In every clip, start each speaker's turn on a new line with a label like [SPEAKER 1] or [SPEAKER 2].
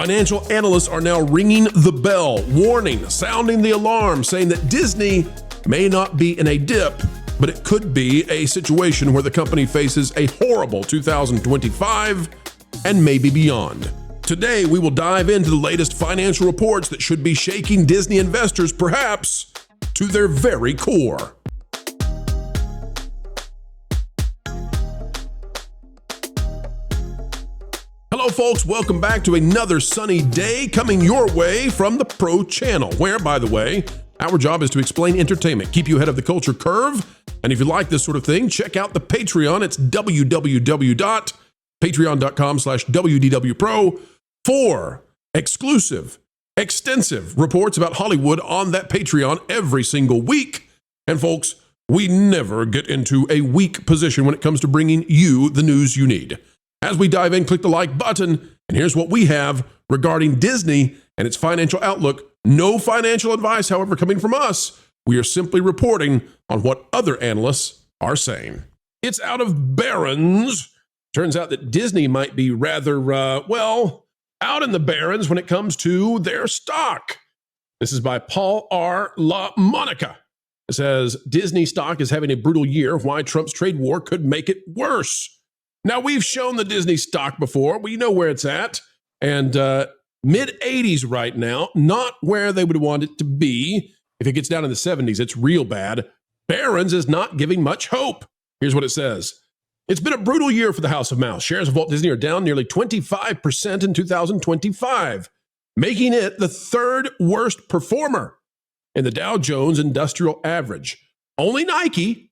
[SPEAKER 1] Financial analysts are now ringing the bell, warning, sounding the alarm, saying that Disney may not be in a dip, but it could be a situation where the company faces a horrible 2025 and maybe beyond. Today, we will dive into the latest financial reports that should be shaking Disney investors, perhaps, to their very core. Hello, folks. Welcome back to another sunny day coming your way from the Pro Channel, where, by the way, our job is to explain entertainment, keep you ahead of the culture curve. And if you like this sort of thing, check out the Patreon. It's www.patreon.com/WDW Pro for exclusive, extensive reports about Hollywood on that Patreon every single week. And folks, we never get into a weak position when it comes to bringing you the news you need. As we dive in, click the like button, and here's what we have regarding Disney and its financial outlook. No financial advice, however, coming from us. We are simply reporting on what other analysts are saying. It's out of Barron's. Turns out that Disney might be rather, out in the barrens when it comes to their stock. This is by Paul R. LaMonica. It says, Disney stock is having a brutal year. Why Trump's trade war could make it worse. Now, we've shown the Disney stock before. We know where it's at. And mid-80s right now, not where they would want it to be. If it gets down in the 70s, it's real bad. Barron's is not giving much hope. Here's what it says. It's been a brutal year for the House of Mouse. Shares of Walt Disney are down nearly 25% in 2025, making it the third worst performer in the Dow Jones Industrial Average. Only Nike,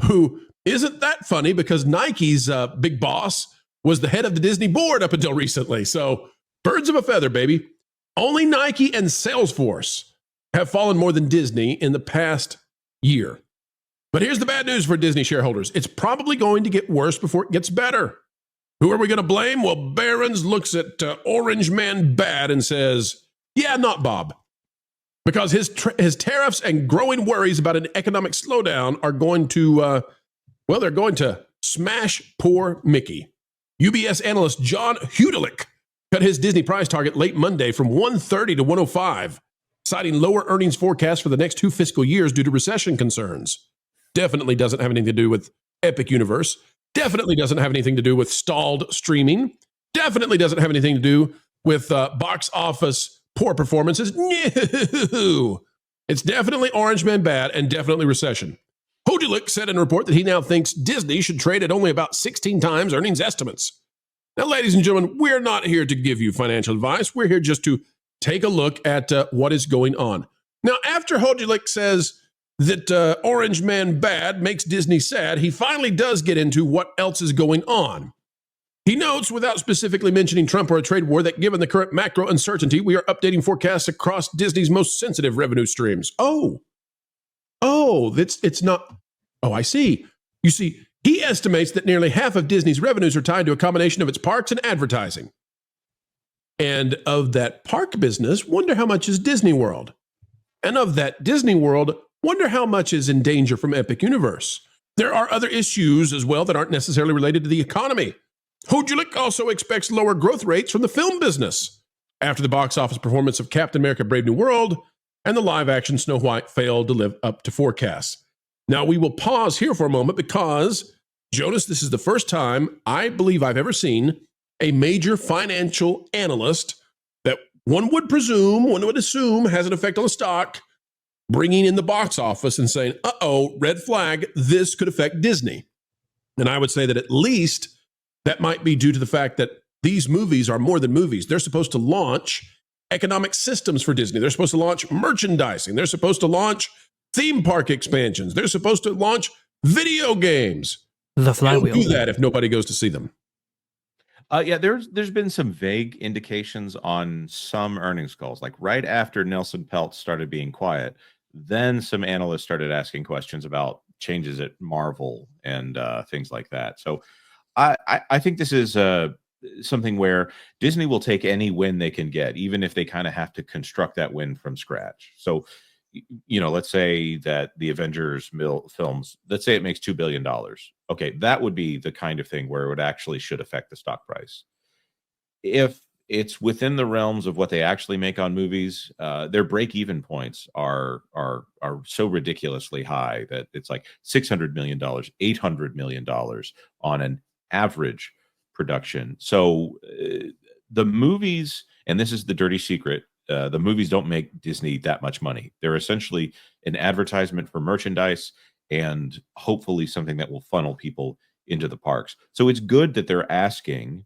[SPEAKER 1] who isn't that funny because Nike's big boss was the head of the Disney board up until recently. So birds of a feather, baby. Only Nike and Salesforce have fallen more than Disney in the past year. But here's the bad news for Disney shareholders. It's probably going to get worse before it gets better. Who are we going to blame? Well, Barron's looks at Orange Man Bad and says, yeah, not Bob. Because his tariffs and growing worries about an economic slowdown are going to, they're going to smash poor Mickey. UBS analyst John Hughes cut his Disney price target late Monday from 130 to 105, citing lower earnings forecasts for the next 2 fiscal years due to recession concerns. Definitely doesn't have anything to do with Epic Universe. Definitely doesn't have anything to do with stalled streaming. Definitely doesn't have anything to do with box office poor performances. No. It's definitely Orange Man Bad and definitely recession. Hodulik said in a report that he now thinks Disney should trade at only about 16 times earnings estimates. Now, ladies and gentlemen, we're not here to give you financial advice. We're here just to take a look at what is going on. Now, after Hodulik says that Orange Man Bad makes Disney sad, he finally does get into what else is going on. He notes, without specifically mentioning Trump or a trade war, that given the current macro uncertainty, we are updating forecasts across Disney's most sensitive revenue streams. It's not. Oh, I see. You see, he estimates that nearly half of Disney's revenues are tied to a combination of its parks and advertising. And of that park business, wonder how much is Disney World. And of that Disney World, wonder how much is in danger from Epic Universe. There are other issues as well that aren't necessarily related to the economy. Hodulik also expects lower growth rates from the film business after the box office performance of Captain America Brave New World and the live-action Snow White failed to live up to forecasts. Now, we will pause here for a moment because, Jonas, this is the first time I believe I've ever seen a major financial analyst that one would assume has an effect on the stock, bringing in the box office and saying, red flag, this could affect Disney. And I would say that at least that might be due to the fact that these movies are more than movies. They're supposed to launch economic systems for Disney. They're supposed to launch merchandising. They're supposed to launch theme park expansions. They're supposed to launch video games.
[SPEAKER 2] The flywheel.
[SPEAKER 1] They don't do that if nobody goes to see them.
[SPEAKER 3] There's been some vague indications on some earnings calls, like right after Nelson Peltz started being quiet. Then some analysts started asking questions about changes at Marvel and things like that. So I think this is something where Disney will take any win they can get, even if they kind of have to construct that win from scratch. So, let's say that the Avengers films, let's say it makes $2 billion. Okay, that would be the kind of thing where it would actually should affect the stock price. If it's within the realms of what they actually make on movies. Their break-even points are so ridiculously high that it's like $600 million, $800 million on an average production. So the movies, and this is the dirty secret, the movies don't make Disney that much money. They're essentially an advertisement for merchandise and hopefully something that will funnel people into the parks. So it's good that they're asking,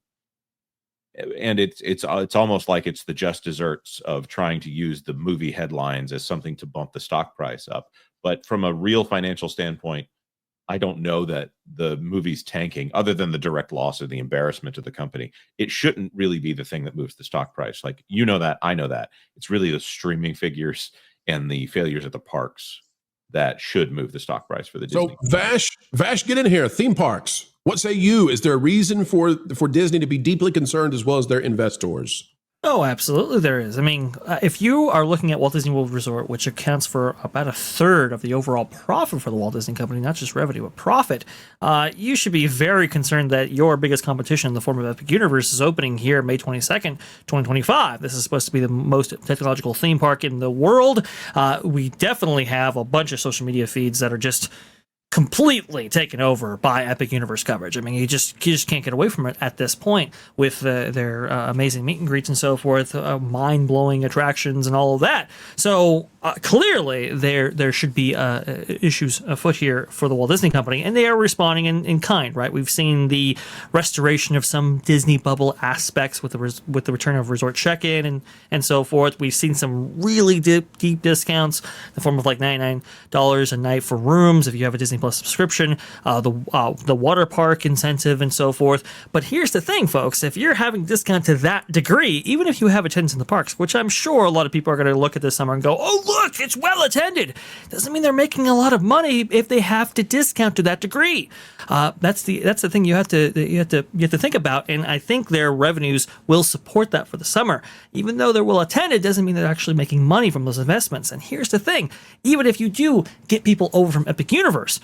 [SPEAKER 3] and it's almost like it's the just desserts of trying to use the movie headlines as something to bump the stock price up. But from a real financial standpoint, I don't know that the movie's tanking, other than the direct loss or the embarrassment of the company. It shouldn't really be the thing that moves the stock price. Like, you know that, I know that. It's really the streaming figures and the failures at the parks that should move the stock price for the Disney.
[SPEAKER 1] So Vash, get in here. Theme parks. What say you? Is there a reason for Disney to be deeply concerned as well as their investors?
[SPEAKER 2] Oh, absolutely there is. I mean, if you are looking at Walt Disney World Resort, which accounts for about a third of the overall profit for the Walt Disney Company, not just revenue, but profit, you should be very concerned that your biggest competition in the form of Epic Universe is opening here May 22nd, 2025. This is supposed to be the most technological theme park in the world. We definitely have a bunch of social media feeds that are just completely taken over by Epic Universe coverage. I mean, you just can't get away from it at this point with their amazing meet and greets and so forth, mind-blowing attractions and all of that. So clearly there should be issues afoot here for the Walt Disney Company, and they are responding in kind, right? We've seen the restoration of some Disney bubble aspects with the return of resort check-in and so forth. We've seen some really deep discounts in the form of like $99 a night for rooms if you have a Disney Plus subscription, the water park incentive and so forth. But here's the thing, folks, if you're having discount to that degree, even if you have attendance in the parks, which I'm sure a lot of people are going to look at this summer and go, oh, look, it's well attended, doesn't mean they're making a lot of money if they have to discount to that degree. That's the thing you have to think about, and I think their revenues will support that for the summer. Even though they're well attended, doesn't mean they're actually making money from those investments. And here's the thing, even if you do get people over from Epic Universe,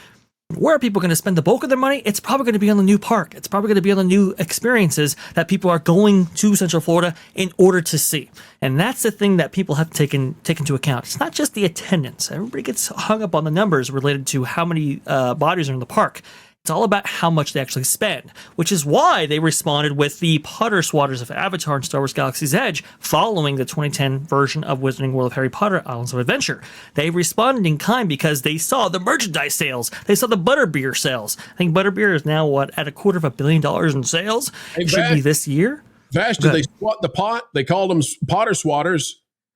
[SPEAKER 2] where are people going to spend the bulk of their money? It's probably going to be on the new park. It's probably going to be on the new experiences that people are going to Central Florida in order to see. And that's the thing that people have to take into account. It's not just the attendance. Everybody gets hung up on the numbers related to how many bodies are in the park. It's all about how much they actually spend, which is why they responded with the Potter Swatters of Avatar and Star Wars Galaxy's Edge following the 2010 version of Wizarding World of Harry Potter Islands of Adventure. They responded in kind because they saw the merchandise sales. They saw the butterbeer sales. I think butterbeer is now, at $250 million in sales?
[SPEAKER 1] Hey,
[SPEAKER 2] it should be this year.
[SPEAKER 1] Vash, did they swat the pot? They called them Potter Swatters.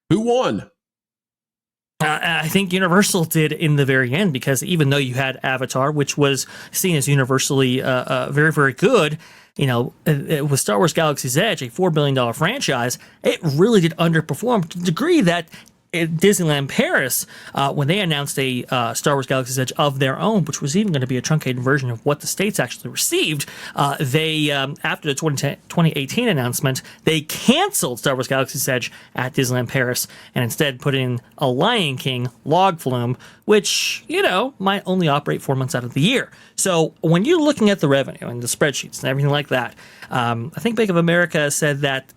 [SPEAKER 1] Who won?
[SPEAKER 2] I think Universal did in the very end, because even though you had Avatar, which was seen as universally very, very good, with Star Wars Galaxy's Edge, a $4 billion franchise, it really did underperform to the degree that at Disneyland Paris, when they announced a Star Wars Galaxy's Edge of their own, which was even going to be a truncated version of what the states actually received, they, after the 2018 announcement, they canceled Star Wars Galaxy's Edge at Disneyland Paris and instead put in a Lion King log flume, which, might only operate 4 months out of the year. So when you're looking at the revenue and the spreadsheets and everything like that, I think Bank of America said that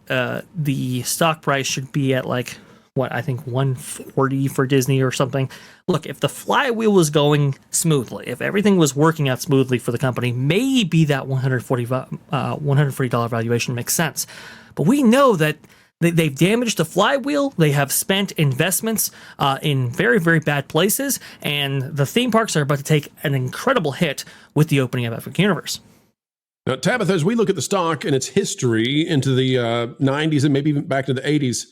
[SPEAKER 2] the stock price should be at I think 140 for Disney or something. Look, if the flywheel was going smoothly, if everything was working out smoothly for the company, maybe that $140 valuation makes sense. But we know that they've damaged the flywheel. They have spent investments in very, very bad places, and the theme parks are about to take an incredible hit with the opening of Epic Universe.
[SPEAKER 1] Now, Tabitha, as we look at the stock and its history into the 90s and maybe even back to the 80s,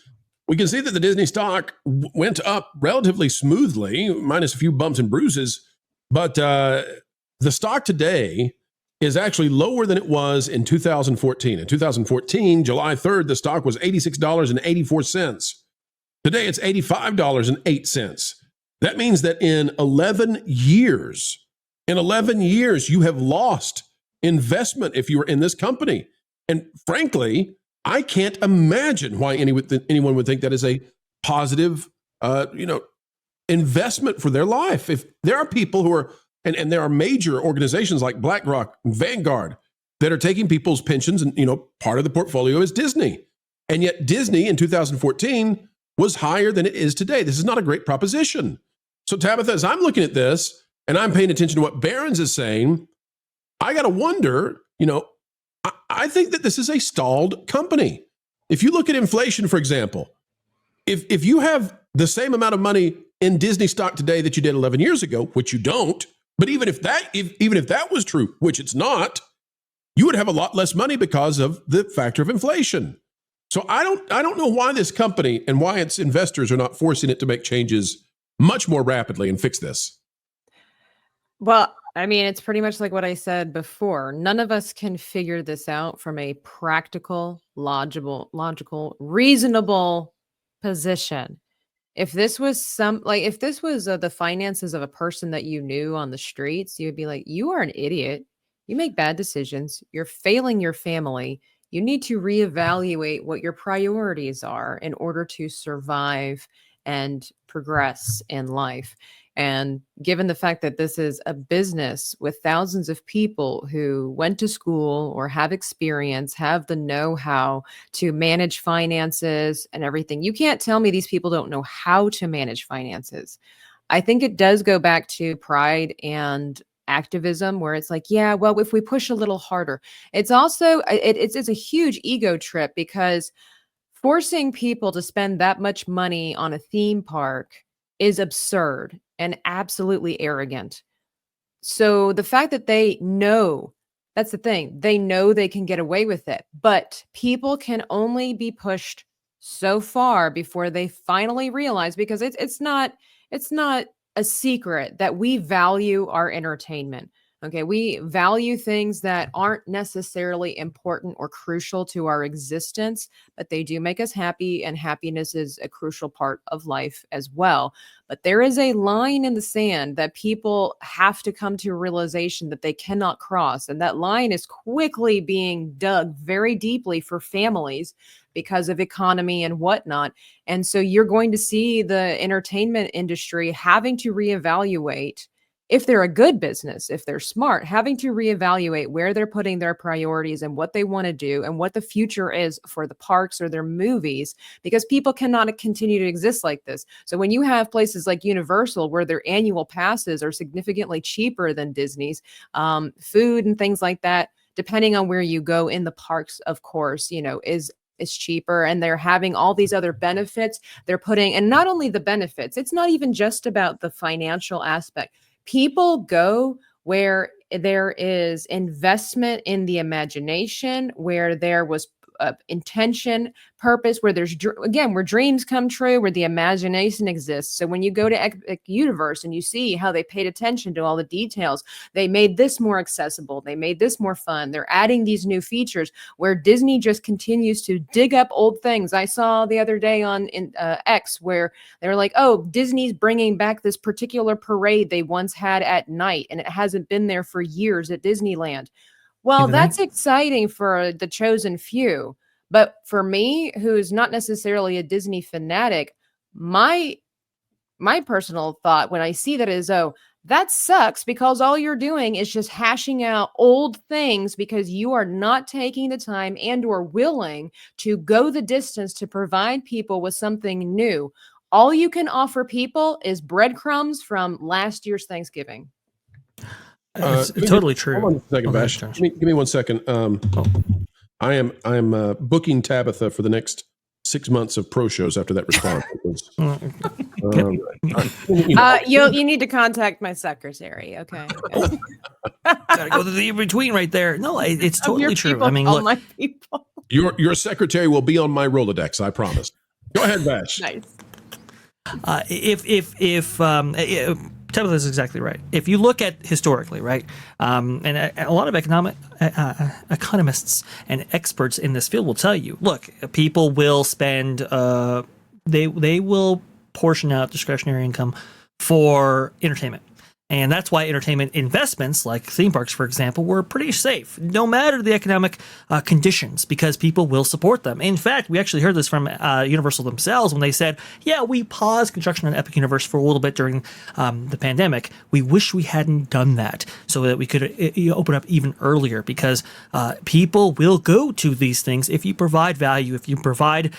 [SPEAKER 1] we can see that the Disney stock went up relatively smoothly, minus a few bumps and bruises. But the stock today is actually lower than it was in 2014. In 2014, July 3rd, the stock was $86.84. Today, it's $85.08. That means that in 11 years, you have lost investment if you were in this company. And frankly, I can't imagine why anyone would think that is a positive, investment for their life. If there are people who are, and there are major organizations like BlackRock and Vanguard that are taking people's pensions, and part of the portfolio is Disney. And yet Disney in 2014 was higher than it is today. This is not a great proposition. So Tabitha, as I'm looking at this and I'm paying attention to what Barron's is saying, I got to wonder, I think that this is a stalled company. If you look at inflation, for example, if you have the same amount of money in Disney stock today that you did 11 years ago, which you don't, but even if that was true, which it's not, you would have a lot less money because of the factor of inflation. So I don't know why this company and why its investors are not forcing it to make changes much more rapidly and fix this.
[SPEAKER 4] Well, I mean, it's pretty much like what I said before. None of us can figure this out from a practical, logical, reasonable position. If this was the finances of a person that you knew on the streets, you would be like, you are an idiot. You make bad decisions. You're failing your family. You need to reevaluate what your priorities are in order to survive and progress in life. And given the fact that this is a business with thousands of people who went to school or have experience, have the know-how to manage finances and everything, you can't tell me these people don't know how to manage finances. I think it does go back to pride and activism, where it's like, yeah, well, if we push a little harder, it's also, it's a huge ego trip, because forcing people to spend that much money on a theme park is absurd and absolutely arrogant. So the fact that they know, that's the thing, they know they can get away with it, but people can only be pushed so far before they finally realize, because it's not a secret that we value our entertainment. Okay, we value things that aren't necessarily important or crucial to our existence, but they do make us happy, and happiness is a crucial part of life as well. But there is a line in the sand that people have to come to a realization that they cannot cross, and that line is quickly being dug very deeply for families because of economy and whatnot. And so you're going to see the entertainment industry having to reevaluate, if they're a good business, if they're smart, having to reevaluate where they're putting their priorities and what they want to do and what the future is for the parks or their movies, because people cannot continue to exist like this. So when you have places like Universal, where their annual passes are significantly cheaper than Disney's, food and things like that, depending on where you go in the parks, of course, is cheaper, and they're having all these other benefits they're putting. And not only the benefits, it's not even just about the financial aspect. People go where there is investment in the imagination, where there was intention, purpose, where there's, again, where dreams come true, where the imagination exists. So when you go to Epic Universe and you see how they paid attention to all the details, they made this more accessible, they made this more fun, they're adding these new features, where Disney just continues to dig up old things. I saw the other day on X where they were like, oh, Disney's bringing back this particular parade they once had at night, and it hasn't been there for years at Disneyland. Well, that's exciting for the chosen few. But for me, who's not necessarily a Disney fanatic, my personal thought when I see that is, oh, that sucks, because all you're doing is just hashing out old things because you are not taking the time and or willing to go the distance to provide people with something new. All you can offer people is breadcrumbs from last year's Thanksgiving.
[SPEAKER 2] It's totally true.
[SPEAKER 1] Hold on a second, Vash. Give me 1 second. I am booking Tabitha for the next 6 months of pro shows after that response.
[SPEAKER 4] You need to contact my secretary. Okay.
[SPEAKER 2] Gotta go to the in-between right there. No, it's totally true.
[SPEAKER 4] People,
[SPEAKER 2] I mean, look,
[SPEAKER 4] my people.
[SPEAKER 1] Your secretary will be on my Rolodex, I promise. Go ahead, Vash.
[SPEAKER 4] Nice.
[SPEAKER 2] If Tabitha is exactly right. If you look at historically, right, and a lot of economists and experts in this field will tell you, look, people will spend, they will portion out discretionary income for entertainment. And that's why entertainment investments, like theme parks, for example, were pretty safe, no matter the economic conditions, because people will support them. In fact, we actually heard this from Universal themselves when they said, yeah, we paused construction on Epic Universe for a little bit during the pandemic. We wish we hadn't done that so that we could open up even earlier, because people will go to these things if you provide value, if you provide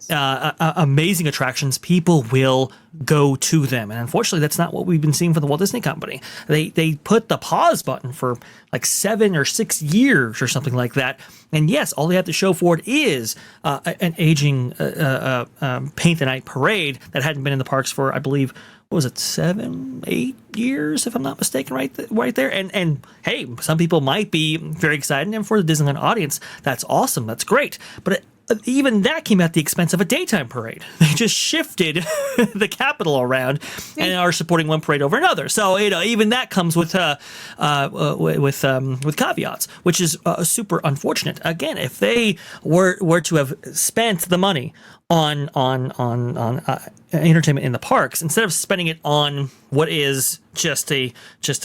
[SPEAKER 2] amazing attractions, people will go to them. And unfortunately, that's not what we've been seeing from the Walt Disney Company. They put the pause button for like 7 or 6 years or something like that. And yes, all they have to show for it is an aging Paint the Night parade that hadn't been in the parks for, I believe, what was it, 7, 8 years, if I'm not mistaken, right there. And hey, some people might be very excited, and for the Disneyland audience, that's awesome, that's great. But even that came at the expense of a daytime parade. They just shifted the capital around and are supporting one parade over another. So even that comes with caveats, which is super unfortunate. Again, if they were to have spent the money on entertainment in the parks instead of spending it on what is just a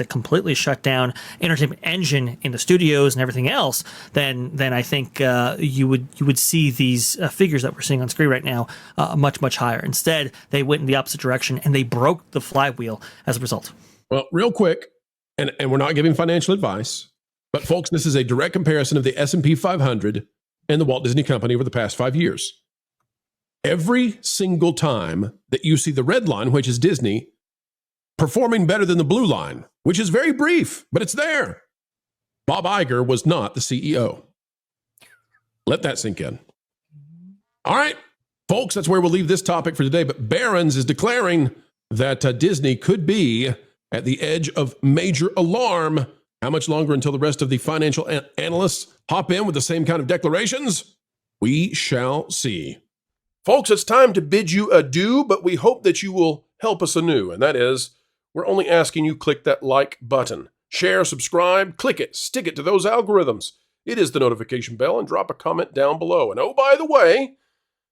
[SPEAKER 2] completely shut down entertainment engine in the studios and everything else, then I think you would see these figures that we're seeing on screen right now much higher. Instead, they went in the opposite direction and they broke the flywheel as a result.
[SPEAKER 1] Well, real quick, and we're not giving financial advice, but folks, this is a direct comparison of the S&P 500 and the Walt Disney Company over the past 5 years. Every single time that you see the red line, which is Disney, performing better than the blue line, which is very brief, but it's there, Bob Iger was not the CEO. Let that sink in. All right, folks, that's where we'll leave this topic for today. But Barron's is declaring that Disney could be at the edge of major alarm. How much longer until the rest of the financial analysts hop in with the same kind of declarations? We shall see. Folks, it's time to bid you adieu, but we hope that you will help us anew. And that is, we're only asking you click that like button. Share, subscribe, click it, stick it to those algorithms. It is the notification bell, and drop a comment down below. And oh, by the way,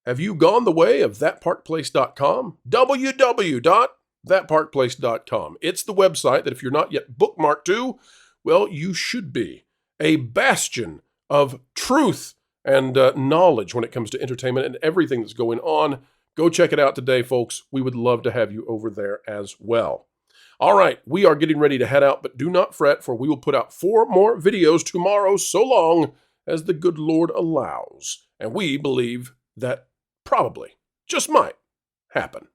[SPEAKER 1] have you gone the way of thatparkplace.com? www.thatparkplace.com. It's the website that if you're not yet bookmarked to, well, you should be. A bastion of truth and knowledge when it comes to entertainment and everything that's going on. Go check it out today, folks. We would love to have you over there as well. All right, we are getting ready to head out, but do not fret, for we will put out 4 more videos tomorrow, so long as the good Lord allows. And we believe that probably, just might, happen.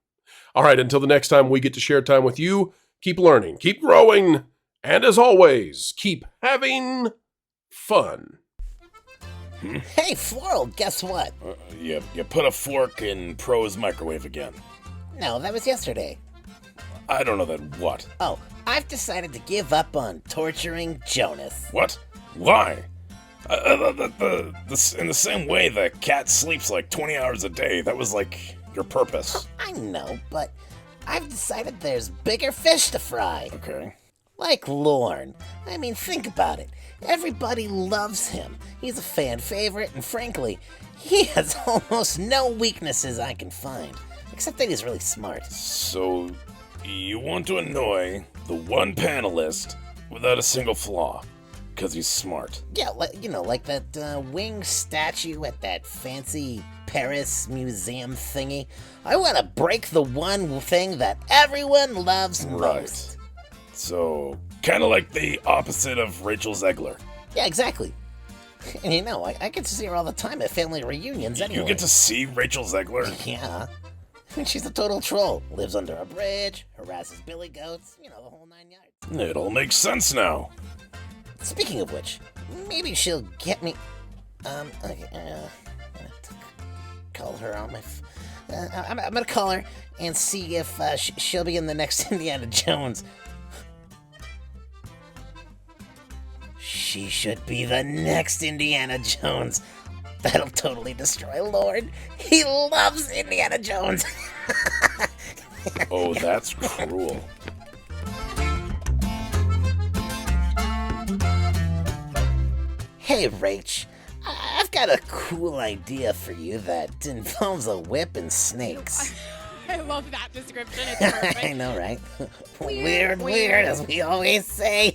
[SPEAKER 1] All right, until the next time we get to share time with you, keep learning, keep growing, and as always, keep having fun.
[SPEAKER 5] Hey, Floral, guess what?
[SPEAKER 6] You put a fork in Pro's microwave again.
[SPEAKER 5] No, that was yesterday.
[SPEAKER 6] I don't know that what.
[SPEAKER 5] Oh, I've decided to give up on torturing Jonas.
[SPEAKER 6] What? Why? In the same way the cat sleeps like 20 hours a day, that was like your purpose.
[SPEAKER 5] I know, but I've decided there's bigger fish to fry.
[SPEAKER 6] Okay.
[SPEAKER 5] Like Lorne. I mean, think about it. Everybody loves him. He's a fan favorite, and frankly, he has almost no weaknesses I can find. Except that he's really smart.
[SPEAKER 6] So, you want to annoy the one panelist without a single flaw, because he's smart.
[SPEAKER 5] Yeah, like that winged statue at that fancy Paris museum thingy. I want to break the one thing that everyone loves most.
[SPEAKER 6] Right. So, kind of like the opposite of Rachel Zegler.
[SPEAKER 5] Yeah, exactly. And I get to see her all the time at family reunions anyway.
[SPEAKER 6] You get to see Rachel Zegler?
[SPEAKER 5] Yeah. I mean, she's a total troll. Lives under a bridge, harasses billy goats, the whole 9 yards.
[SPEAKER 6] It all makes sense now.
[SPEAKER 5] Speaking of which, maybe she'll get me... Okay, call her on my... I'm gonna call her and see if she'll be in the next Indiana Jones. She should be the next Indiana Jones. That'll totally destroy Lord. He loves Indiana Jones.
[SPEAKER 6] Oh, that's cruel.
[SPEAKER 5] Hey, Rach. I've got a cool idea for you that involves a whip and snakes.
[SPEAKER 7] I love that description. It's perfect.
[SPEAKER 5] I know, right? Weird, as we always say.